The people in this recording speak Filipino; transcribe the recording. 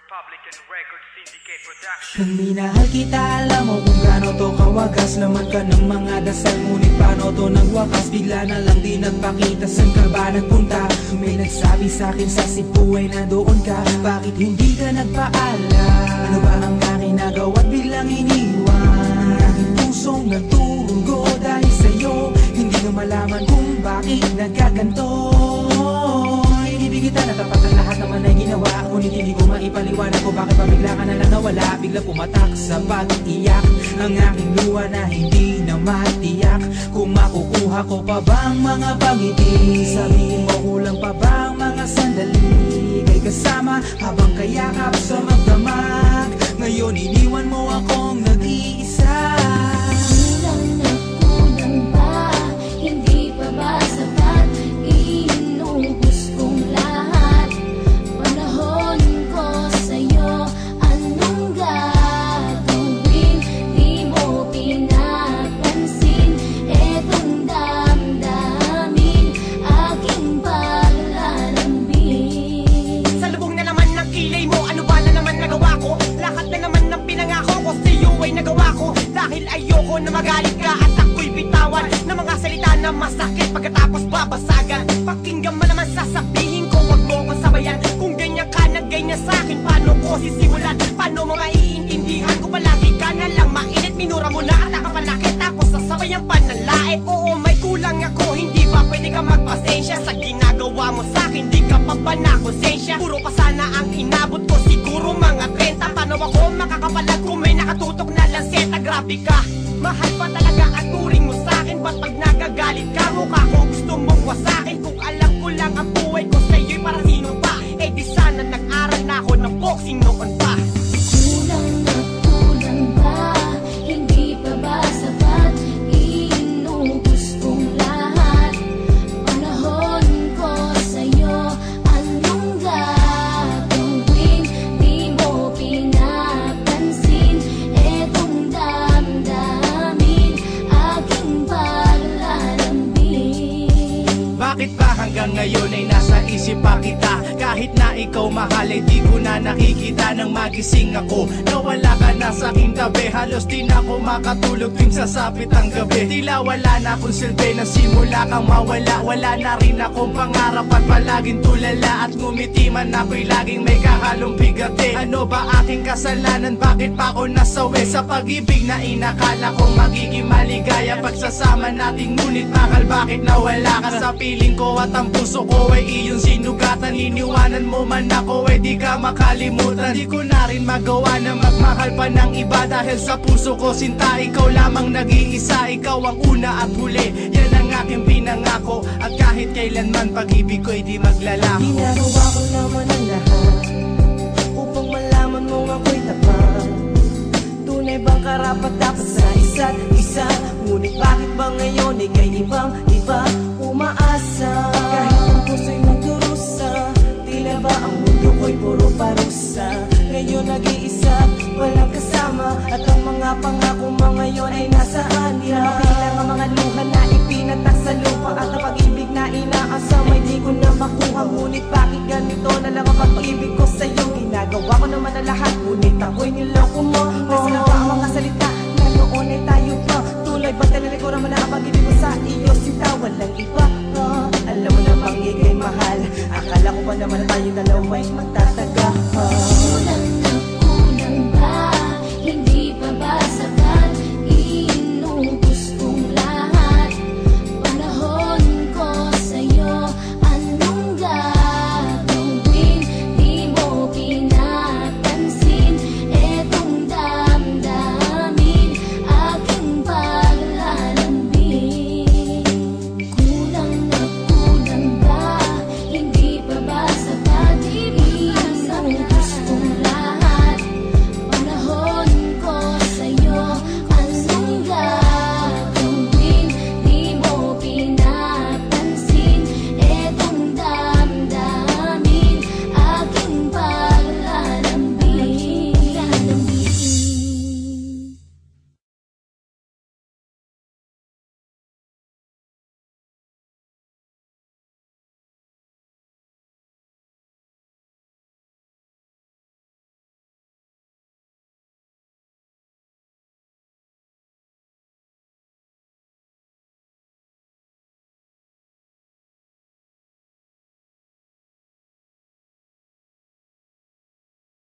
Republic and Record Syndicate Production. Kung minahal kita, alam mo kung gaano to kawagas. Laman ka ng mga dasal, ngunit paano to nagwakas? Bigla na lang di nagpakita, saan ka ba nagpunta? May nagsabi sa'kin sa Cebu ay nandoon ka. Bakit hindi ka nagpaalam? Ano ba ang aking nagawa't biglang iniwan? Ang aking pusong nagtugo dahil sa'yo. Hindi na malaman kung bakit nagkaganto. Ibig kita na tapat ang lahat naman ay ginawa, ngunit hindi ko maipaliwanag ko bakit pa bigla ka na lang nawala. Bigla pumatak sa pag-iyak ang aking luha na hindi na matiyak. Kung makukuha ko pa bang mga pangiti? Sabihin mo kulang pa bang mga sandali? Kay kasama habang kayakap sa magdamag. Ngayon iniwan mo akong nag-iisa. Kulang na kulang ba? Hindi pa ba sapat? Inubos kong lahat. Panahon ko sa'yo, anong gagawin? Di mo pinapansin etong damdamin, aking paglalambing. Sa lubong na naman ng kilay mo, ano ba na naman nagawa ko? Lahat na naman ng pinangako ko sa'yo ay nagawa ko. Dahil ayoko na magalit ka at ako'y bitawan ng mga salita na masakit pagkatapos babasagan. Pakinggan mo naman sasabihin ko, wag mo ko sabayan. Kung ganyan ka na ganyan sa'kin, paano ko sisimulan? Paano mo maiintindihan ko palagi ka na lang mainit? Minura mo na at nakapanakit tapos sasabayan pa ng lait. Oo, may kulang ako, hindi ba pwede ka magpasensya sa ginagawa mo sa'kin? Di ka pa ba na konsensya? Puro pa sana ang inabot ko, siguro mga 30. Paano ako makakapalag kung may nakatutok na lanseta? Grabe ka, mahal pa talaga ang turing mo sa'kin. Ba't pag nagagalit ka, mukha ko gusto mong wasakin? Kung alam ko lang ang buhay ko sa'yo'y para sino pa? Eh di sana nag-aral na ako ng boxing noon pa. Kulang na kulang ba? Hindi pa ba sapat? Inubos kong lahat. Panahon ko sa'yo, anong gagawin? Di mo pinapansin etong damdamin, aking paglalambing. Bakit ba hanggang ngayon ay nasa isip pa kita? Kahit na ikaw mahal ay di ko na nakikita. Nang magising ako, nawala ka na sa aking tabi. Halos di na ako makatulog tuwing sasapit ang gabi. Tila wala na akong silbi, nasimula kang mawala. Wala na rin akong pangarap at palaging tulala. At ngumiti man ako'y laging may kahalong bigati. Ano ba aking kasalanan? Bakit pa ako nasawi sa pag-ibig na inakala kong magiging maligaya? Pagsasama nating ngunit mahal, bakit nawala ka sa piling ko? At ang puso ko ay iyong sinugatan. Iniwanan mo man ako ay di ka makalimutan. Di ko na rin magawa na magmahal pa ng iba. Dahil sa puso ko sinta, ikaw lamang nag-iisa. Ikaw ang una at huli, yan ang aking pinangako. At kahit kailanman pag-ibig ko'y di maglalako. Ginagawa ko naman ang lahat upang malaman mo ako'y tapat. Tunay bang karapat dapat sa isa't isa? Ngunit bakit ba ngayon ika'y ibang